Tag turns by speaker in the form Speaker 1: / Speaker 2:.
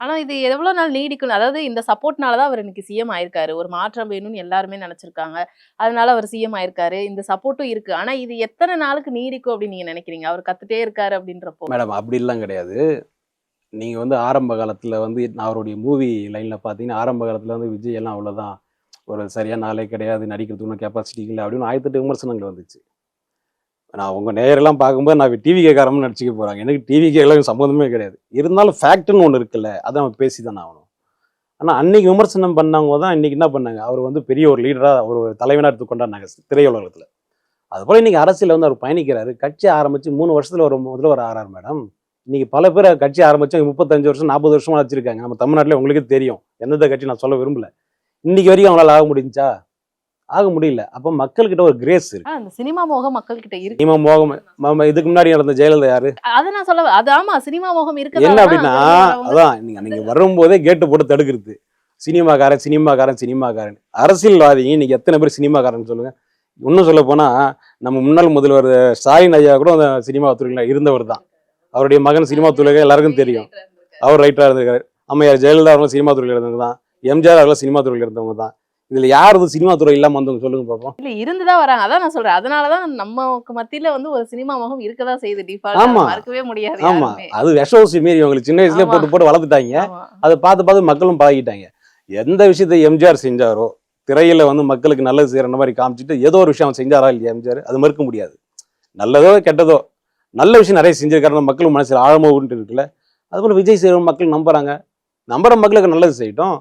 Speaker 1: ஆனா இது எவ்வளவு நாள் நீடிக்கும்? அதாவது இந்த சப்போர்ட்னால தான் அவர் இன்னைக்கு சிஎம் ஆயிருக்காரு. ஒரு மாற்றம் வேணும்னு எல்லாருமே நெனச்சிருக்காங்க. அதனால அவர் சிஎம் ஆயிருக்காரு. இந்த சப்போர்ட்டும் இருக்கு. ஆனா இது எத்தன நாளுக்கு நீடிக்கும் அப்படின்னு நீங்க நெனைக்கிறீங்க? அவர் கத்துட்டே இருக்காரு அப்படின்றப்போ.
Speaker 2: மேடம் அப்படிலாம் கிடையாது. நீங்க வந்து ஆரம்ப காலத்துல வந்து நான் அவருடைய மூவி லைன்ல பார்த்தீங்கன்னா, ஆரம்ப காலத்துல வந்து விஜய் எல்லாம் அவ்வளோதான். ஒரு சரியான ஆளே கிடையாது. நடிக்கிறதுக்கு ஒண்ணும் கெப்பாசிட்டி இல்ல அப்படின்னு 1008 விமர்சனங்கள் வந்துச்சு. நான் உங்க நேயரெல்லாம் பார்க்கும்போது நான் டிவி கேட்காரன்னு நடிச்சுக்க போறாங்க. எனக்கு டிவி கேட்கலாம் சம்மந்தமே கிடையாது. இருந்தாலும் ஃபேக்ட்ன்னு ஒண்ணு இருக்குல்ல. அத நம்ம பேசி தானே ஆகணும். ஆனா அன்னைக்கு விமர்சனம் பண்ணவங்க தான் இன்னைக்கு என்ன பண்ணாங்க? அவர் வந்து பெரிய ஒரு லீடரா, ஒரு தலைவனா எடுத்து கொண்டாடுனாங்க திரையுலகத்துல. அதுபோல இன்னைக்கு அரசியல்ல வந்து அவர் பயணிக்கிறாரு. கட்சி ஆரம்பிச்சு 3 வருஷத்துல ஒரு முதல்வர் ஆறாரு மேடம். இன்னைக்கு பல பேர் கட்சி ஆரம்பிச்சு 35 வருஷம், 40 வருஷமா வச்சிருக்காங்க. நம்ம தமிழ்நாட்டுல உங்களுக்கே தெரியும். எந்தெந்த கட்சி நான் சொல்ல விரும்பல. இன்னைக்கு வரைக்கும் அவங்களால ஆக முடிஞ்சுச்சா? ஆக முடியல. அப்ப மக்கள்கிட்ட ஒரு கிரேஸ் இருக்கு.
Speaker 1: அந்த சினிமா மோகம் மக்கள் கிட்ட இருக்கு.
Speaker 2: சினிமா மோகம் இதுக்கு முன்னாடி நடந்த ஜெயலலிதா யாரு?
Speaker 1: அத நான் சொல்ல அது ஆமா சினிமா மோகம்
Speaker 2: என்ன
Speaker 1: இருக்கதால தான்
Speaker 2: அப்படின்னா,
Speaker 1: திரும்பி வரவங்க
Speaker 2: அதான் நீங்க வரும்போதே கேட்டு போட்டு தடுக்கிறது. சினிமாக்காரன், சினிமாக்காரன், சினிமாக்காரன். அரசியல்வாதிங்க இன்னைக்கு எத்தனை பேர் சினிமாக்காரன்னு சொல்லுங்க. இன்னும் சொல்ல போனா, நம்ம முன்னாள் முதல்வர் ஸ்டாலின் ஐயா கூட அந்த சினிமா துறையில இருந்தவர் தான். அவருடைய மகன் சினிமா துறையில எல்லாருக்கும் தெரியும். அவர் ரைட்டரா இருந்திருக்காரு. அம்மையார் ஜெயலலிதா அவர்களும் சினிமா துறையில இருந்தவங்க தான். எம்ஜிஆர் அவர்களும் சினிமா துறையில இருந்தவங்க தான். இதுல யார் சினிமா துறை இல்லாம வந்தவங்க சொல்லுங்க பாப்போம்.
Speaker 1: இல்ல இருந்துதான் வராங்க. அதான் நான் சொல்றேன். அதனாலதான் நமக்கு மத்தியில வந்து ஒரு சினிமா மோகம் இருக்கதான் செய்யுது டிஃபால்ட்டா.
Speaker 2: ஆமா,
Speaker 1: மறுக்கவே முடியாது
Speaker 2: ஆமா.
Speaker 1: யாருமே.
Speaker 2: அது விஷ ஊசி மீறி அவங்களுக்கு சின்ன வயசுலயே
Speaker 1: ஆமா.
Speaker 2: போட்டு போட்டு வளர்த்துட்டாங்க.
Speaker 1: ஆமா.
Speaker 2: அதை பார்த்து பார்த்து மக்களும் பழகிட்டாங்க. எந்த விஷயத்தை எம்ஜிஆர் செஞ்சாரோ, திரையில வந்து மக்களுக்கு நல்லது செய்யற மாதிரி காமிச்சிட்டு ஏதோ ஒரு விஷயம் அவன் செஞ்சாரா இல்லையா எம்ஜிஆர்? அது மறுக்க முடியாது. நல்லதோ கெட்டதோ நல்ல விஷயம் நிறைய செஞ்சிருக்காருன்னு மக்கள் மனசுல ஆழமா ஊன்ட்டு இருக்குல்ல. அதுபோல விஜய் செய்யற மக்கள் நம்புறாங்க. நம்புற மக்களுக்கு நல்லது செய்யட்டும்.